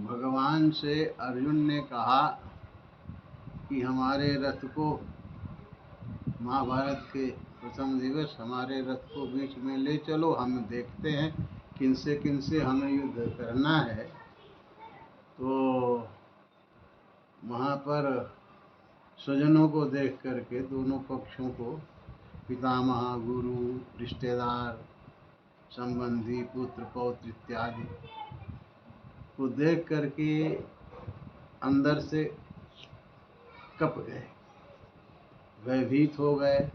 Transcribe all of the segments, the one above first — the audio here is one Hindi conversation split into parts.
भगवान से अर्जुन ने कहा कि हमारे रथ को, महाभारत के प्रथम दिवस, हमारे रथ को बीच में ले चलो, हम देखते हैं किनसे हमें युद्ध करना है। तो वहाँ पर स्वजनों को देख करके, दोनों पक्षों को, पितामह, गुरु, रिश्तेदार, संबंधी, पुत्र पौत्र इत्यादि को देख करके अंदर से कँप गए, भयभीत हो गए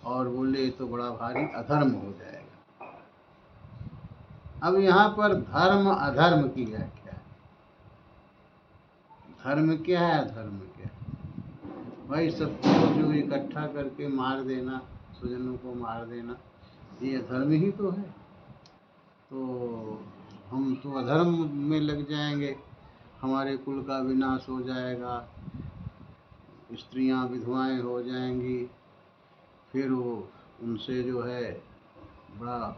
और बोले तो बड़ा भारी अधर्म हो जाएगा। अब यहाँ पर धर्म अधर्म की व्याख्या है। धर्म क्या है, अधर्म क्या है? भाई सबको जो इकट्ठा करके मार देना, स्वजनों को मार देना, ये अधर्म ही तो है। तो हम तो अधर्म में लग जाएंगे, हमारे कुल का विनाश हो जाएगा, स्त्रियां विधवाएं हो जाएंगी, फिर वो उनसे जो है बड़ा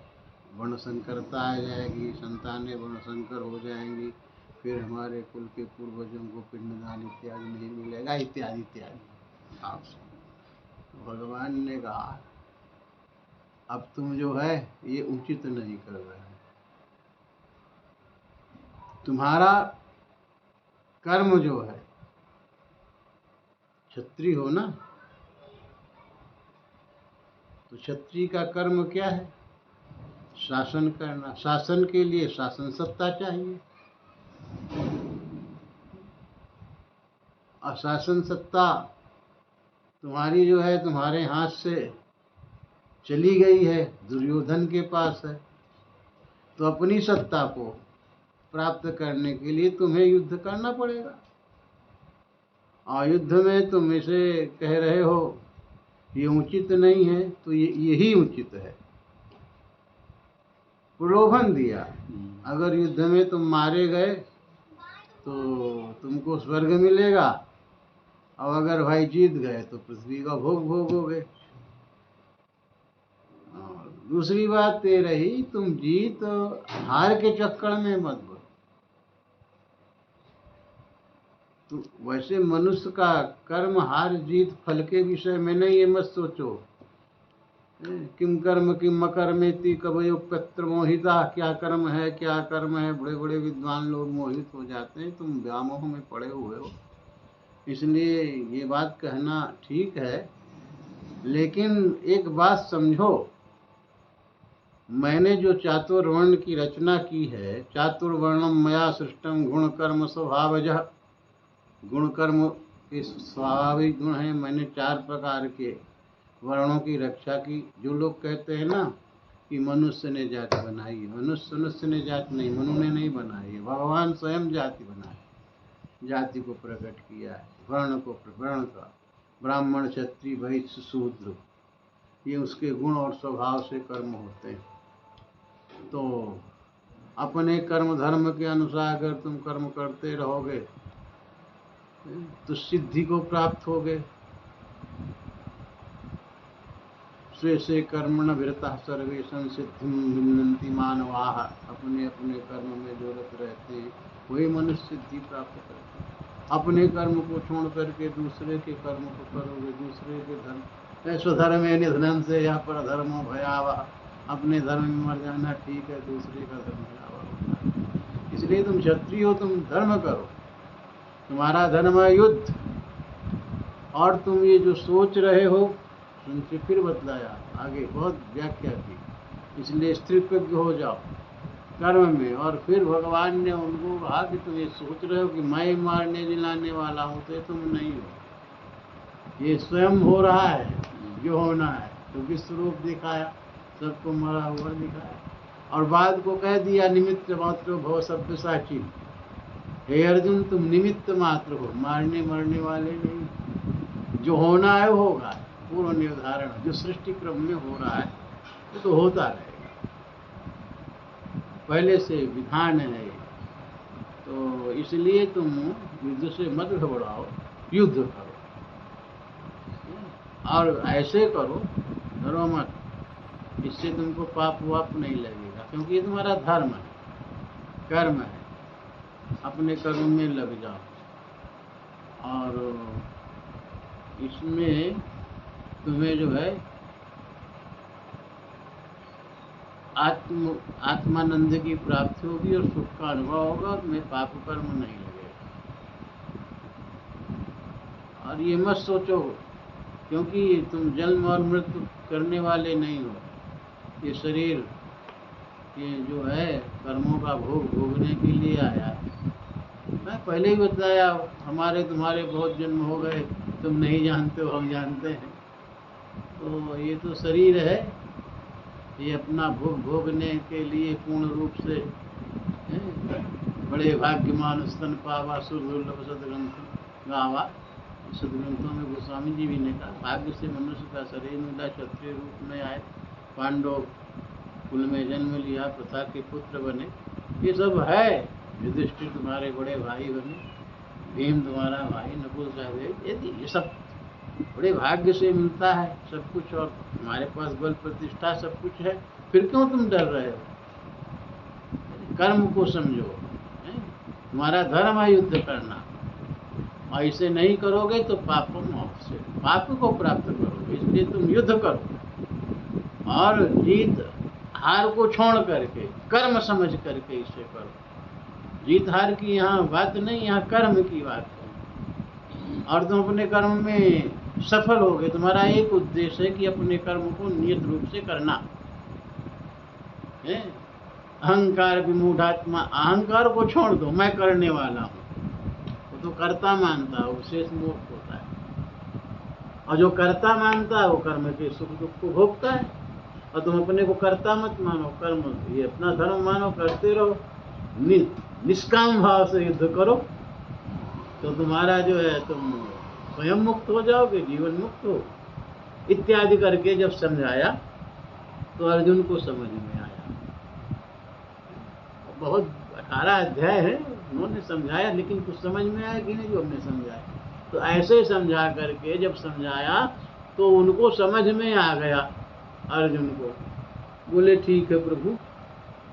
वर्णसंकरता आ जाएगी, संतानें वर्णसंकर हो जाएंगी, फिर हमारे कुल के पूर्वजों को पिंडदान इत्यादि नहीं मिलेगा, इत्यादि इत्यादि। आपसे भगवान ने कहा अब तुम जो है ये उचित नहीं कर रहे हो। तुम्हारा कर्म जो है, क्षत्रिय हो ना, तो क्षत्रिय का कर्म क्या है? शासन करना। शासन के लिए शासन सत्ता चाहिए। अशासन सत्ता तुम्हारी जो है, तुम्हारे हाथ से चली गई है, दुर्योधन के पास है। तो अपनी सत्ता को प्राप्त करने के लिए तुम्हें युद्ध करना पड़ेगा। और युद्ध में तुम इसे कह रहे हो ये उचित नहीं है, तो यही उचित है। प्रलोभन दिया, अगर युद्ध में तुम मारे गए तो तुमको स्वर्ग मिलेगा, और अगर भाई जीत गए तो पृथ्वी का भोग भोगोगे। और दूसरी बात ये रही, तुम जीत हार के चक्कर में मत पड़ो। तो वैसे मनुष्य का कर्म हार जीत फल के विषय में नहीं, ये मत सोचो। किम कर्म किम अकर्मेति कवयो पत्र मोहिता, क्या कर्म है क्या कर्म है, बड़े बड़े विद्वान लोग मोहित हो जाते हैं। तुम व्यामोह में पड़े हुए हो, इसलिए ये बात कहना ठीक है। लेकिन एक बात समझो, मैंने जो चातुर्वर्ण की रचना की है, चातुर्वर्णम मया सृष्टम गुण कर्म स्वभावजः, गुण कर्म के स्वाभाविक गुण हैं। मैंने 4 प्रकार के वर्णों की रक्षा की। जो लोग कहते हैं ना कि मनुष्य ने जाति बनाई है, मनुष्य ने जाति नहीं, मनु ने नहीं बनाई है, भगवान स्वयं जाति बनाए, जाति को प्रकट किया है, वर्ण को, वर्ण का ब्राह्मण क्षत्रिय वैश्य शूद्र, ये उसके गुण और स्वभाव से कर्म होते हैं। तो अपने कर्म धर्म के अनुसार अगर तुम कर्म करते रहोगे तो सिद्धि को प्राप्त होगे। स्वे से कर्मण विरतः सर्वे संसिद्धिं विन्दन्ति मानवाः, अपने अपने कर्म में जो रत रहते हैं वही मनुष्य सिद्धि प्राप्त करते हैं। अपने कर्म को छोड़ करके दूसरे के कर्म को करोगे, दूसरे के धर्म, स्वधर्मे निधनं से या पर धर्मो भयावह, अपने धर्म में मर जाना ठीक है, दूसरे का धर्म भयावह। इसलिए तुम क्षत्रिय हो, तुम धर्म करो, तुम्हारा धर्म है युद्ध। और तुम ये जो सोच रहे हो, उनसे फिर बतलाया, आगे बहुत व्याख्या की। इसलिए स्त्रीप्रज्ञ हो जाओ कर्म में। और फिर भगवान ने उनको कहा कि तुम ये सोच रहे हो कि मैं मारने दिलाने वाला हूँ, तो तुम नहीं हो, ये स्वयं हो रहा है जो होना है। तो विश्वरूप दिखाया, सबको मरा हुआ दिखाया, और बाद को कह दिया निमित्त मात्र भव सब्यसाची। हे अर्जुन, तुम निमित्त मात्र हो, मारने मरने वाले नहीं। जो होना है वो होगा, पूर्व निर्धारण जो सृष्टि क्रम में हो रहा है वो तो होता रहेगा, पहले से विधान है। तो इसलिए तुम युद्ध से मत घबराओ, युद्ध करो, और ऐसे करो, डरो मत। इससे तुमको पाप वाप नहीं लगेगा, क्योंकि ये तुम्हारा धर्म है, कर्म है। अपने कर्म में लग जाओ। और इसमें तुम्हें जो है आत्मानंद की प्राप्ति होगी और सुख का अनुभव होगा, और तुम्हें पाप कर्म नहीं लगेगा। और ये मत सोचो, क्योंकि तुम जन्म और मृत्यु करने वाले नहीं हो। ये शरीर ये जो है कर्मों का भोग भोगने के लिए आया है। मैं पहले ही बताया, हमारे तुम्हारे बहुत जन्म हो गए, तुम नहीं जानते हो, हम जानते हैं। तो ये तो शरीर है, ये अपना भोग भोगने के लिए पूर्ण रूप से बड़े भाग्यमान स्तन पावा सुरदुर्लभ सदग्रंथ गावा। सदग्रंथों में गोस्वामी जी भी ने कहा, भाग्य से मनुष्य का शरीर मिला, क्षत्रिय रूप में आए, पांडव कुल में जन्म लिया, प्रथा के पुत्र बने। ये सब है। युधिष्ठिर तुम्हारे बड़े भाई बने, भीम तुम्हारा भाई, नकुल सहदेव, ये सब बड़े भाग्य से मिलता है सब कुछ। और तुम्हारे पास बल प्रतिष्ठा सब कुछ है, फिर क्यों तुम डर रहे हो? कर्म को समझो। तुम्हारा धर्म है युद्ध करना, और इसे नहीं करोगे तो पाप को प्राप्त करोगे। इसलिए तुम युद्ध करो और जीत हार को छोड़ करके कर्म समझ करके इसे करो। जीत हार की यहाँ बात नहीं, यहाँ कर्म की बात है। और तुम अपने कर्म में सफल हो गए। तुम्हारा एक उद्देश्य है कि अपने कर्म को नियत रूप से करना है। अहंकार विमूढ़ात्मा, अहंकार को छोड़ दो, मैं करने वाला हूँ, वो तो कर्ता मानता है, वो शेष मोक्ष होता है। और जो कर्ता मानता है वो कर्म के सुख दुख को भोगता है। और तुम अपने को कर्ता मत मानो, कर्म ये अपना धर्म मानो, करते रहो, निष्काम भाव से युद्ध करो, तो तुम्हारा जो है तुम स्वयं मुक्त हो जाओगे, जीवन मुक्त हो। इत्यादि करके जब समझाया तो अर्जुन को समझ में आया। बहुत 18 अध्याय है, उन्होंने समझाया, लेकिन कुछ समझ में आया कि नहीं जो हमने समझाया। तो ऐसे समझा करके जब समझाया तो उनको समझ में आ गया। अर्जुन को बोले, ठीक है प्रभु,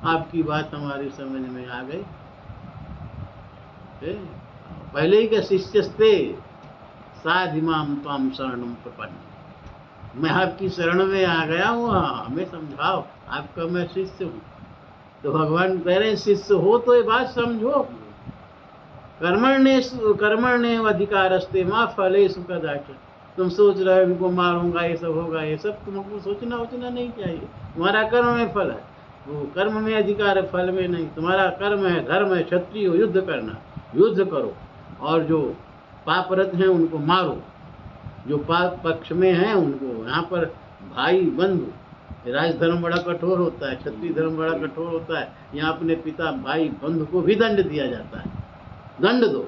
आपकी बात हमारी समझ में आ गई। पहले ही के शिष्यस्ते साधिमाम त्वाम शरणम प्रपन्न, मैं आपकी शरण में आ गया हूँ, हमें समझाओ, आपका मैं शिष्य हूँ। तो भगवान कह रहे हैं, शिष्य हो तो ये बात समझो। कर्मण्ये अधिकारस्ते माँ फलेषु कदाचन। तुम सोच रहे हो इनको मारूंगा, ये सब होगा, ये सब तुमको सोचना नहीं चाहिए। तुम्हारा कर्म में फल है, वो कर्म में अधिकार है, फल में नहीं। तुम्हारा कर्म है, धर्म है, क्षत्रिय हो, युद्ध करना, युद्ध करो। और जो पापरत हैं उनको मारो, जो पाप पक्ष में हैं उनको, यहाँ पर भाई बंधु, राजधर्म बड़ा कठोर होता है, क्षत्रिय धर्म बड़ा कठोर होता है। यहाँ अपने पिता भाई बंधु को भी दंड दिया जाता है, दंड दो।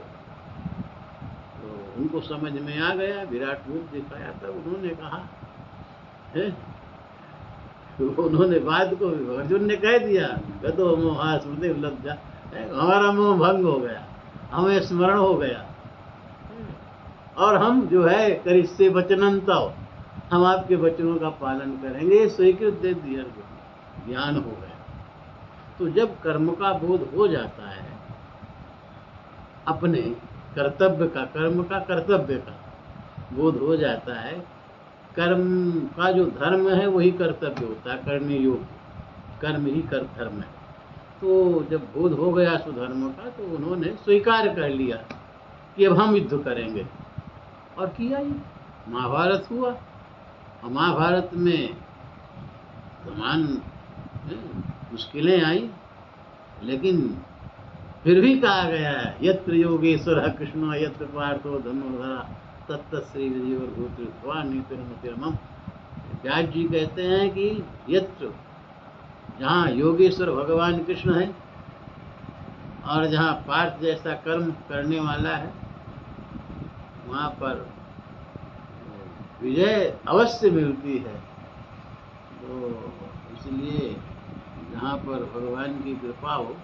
तो उनको समझ में आ गया, विराट रूप दिखाया था। उन्होंने कहा है, उन्होंने बात को अर्जुन ने कह दिया, गतो मोहा स्मृति लज्जा, हमारा मोह भंग हो गया, हमें स्मरण हो गया, और हम जो है करिष्ये वचनंतव, हम आपके वचनों का पालन करेंगे। स्वीकृत दे दिया, ज्ञान हो गया। तो जब कर्म का बोध हो जाता है, अपने कर्तव्य का, कर्म का कर्तव्य का बोध हो जाता है, कर्म का जो धर्म है वही कर्तव्य होता है, करने योग्य, कर्म ही कर धर्म है। तो जब बोध हो गया सुधर्म का, तो उन्होंने स्वीकार कर लिया कि अब हम युद्ध करेंगे, और किया। ये महाभारत हुआ, और महाभारत में तमाम मुश्किलें आई, लेकिन फिर भी कहा गया है, यत्र योगेश्वर कृष्ण यत्र पार्थो धनुर्धरा तत्त श्री नीतिरमम। व्यास जी कहते हैं कि यत्र, जहाँ योगेश्वर भगवान कृष्ण है, और जहाँ पार्थ जैसा कर्म करने वाला है, वहाँ पर विजय अवश्य मिलती है। तो इसलिए जहाँ पर भगवान की कृपा हो,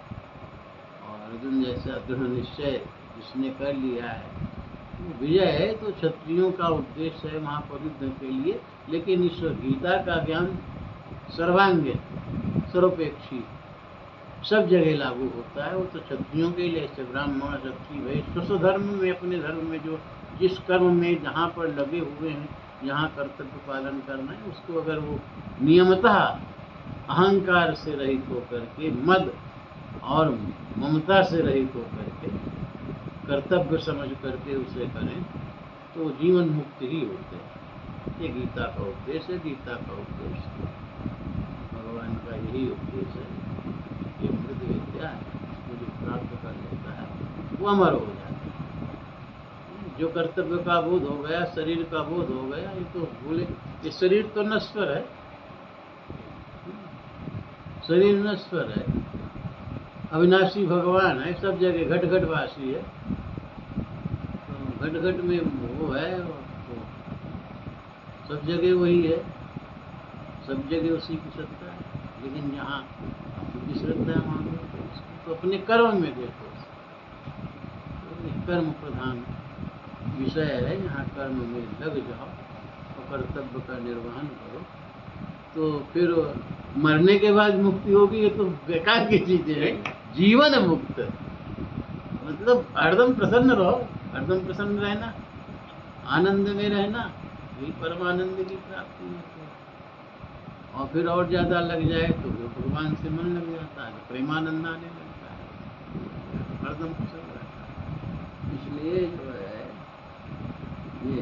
और अर्जुन जैसा दृढ़ निश्चय जिसने कर लिया है, तो विजय है। तो क्षत्रियों का उद्देश्य है वहाँ पर युद्ध के लिए, लेकिन इस गीता का ज्ञान सर्वांग सर्वपेक्षी, सब जगह लागू होता है। वो तो क्षत्रियों के लिए, ऐसे ब्राह्मण क्षत्रिय वैश्य स्वधर्म में, अपने धर्म में जो जिस कर्म में जहाँ पर लगे हुए हैं, जहाँ कर्तव्य पालन करना है, उसको अगर वो नियमतः अहंकार से रहित होकर के, मद और ममता से रहित होकर के, कर्तव्य समझ करके उसे करें, तो जीवन मुक्त ही होते हैं। ये गीता का उपदेश है। गीता का उपदेश भगवान का यही उपदेश है। ये मृत विद्या है, इसको जो प्राप्त कर लेता है वो अमर हो जाता है। जो कर्तव्य का बोध हो गया, शरीर का बोध हो गया, ये तो बोले ये शरीर तो नश्वर है, शरीर नश्वर है, अविनाशी भगवान है, सब जगह घट घट वासी है। तो घट घट में वो है, तो सब जगह वही है, सब जगह उसी की सत्ता है। लेकिन जहाँ आपकी श्रद्धा मांगो तो अपने कर्म में देखो। तो कर्म प्रधान विषय है, यहाँ कर्म में लग जाओ और कर्तव्य का निर्वहन करो, तो फिर मरने के बाद मुक्ति होगी, ये तो बेकार की चीजें हैं। जीवन मुक्त मतलब हरदम प्रसन्न रहो, हरदम प्रसन्न रहना, आनंद में रहना, यही परमानंद की प्राप्ति है। और फिर और ज्यादा लग जाए तो फिर भगवान से मन लग जाता है, तो प्रेमानंद आने लगता है, हरदम प्रसन्न रहता है। इसलिए जो है ये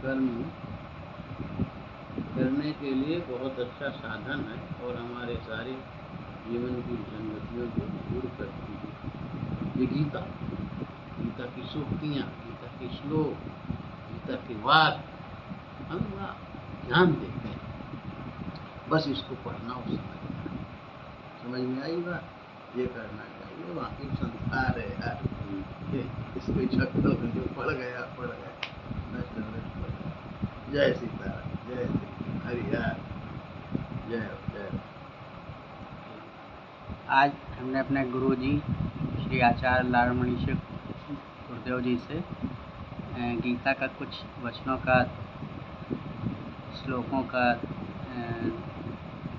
कर्म करने के लिए बहुत अच्छा साधन है, और हमारे सारे जीवन की विसंगतियों को दूर करती है। ये गीता, गीता की सूक्तियाँ, गीता के श्लोक, गीता के वाक्य हम ध्यान देते हैं। बस इसको पढ़ना और समझना, समझ में आई बात, ये करना चाहिए। बाकी संसार है यार, इसको चक्कर में जो पड़ गया नष्ट नष्ट पड़ गया। जय सीताराम, जय श्री हरिहर, जय जय। आज हमने अपने गुरु जी श्री आचार्य लाड़मणि गुरुदेव जी से गीता का कुछ वचनों का, श्लोकों का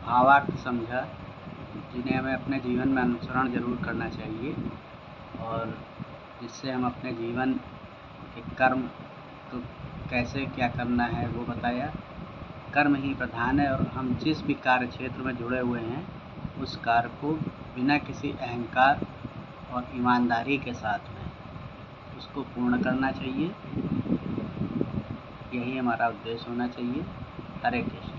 भावार्थ समझा, जिन्हें हमें अपने जीवन में अनुसरण जरूर करना चाहिए, और जिससे हम अपने जीवन के कर्म तो कैसे क्या करना है वो बताया। कर्म ही प्रधान है, और हम जिस भी कार्य क्षेत्र में जुड़े हुए हैं उस कार्य को बिना किसी अहंकार और ईमानदारी के साथ में उसको पूर्ण करना चाहिए। यही हमारा उद्देश्य होना चाहिए। हरे कृष्ण।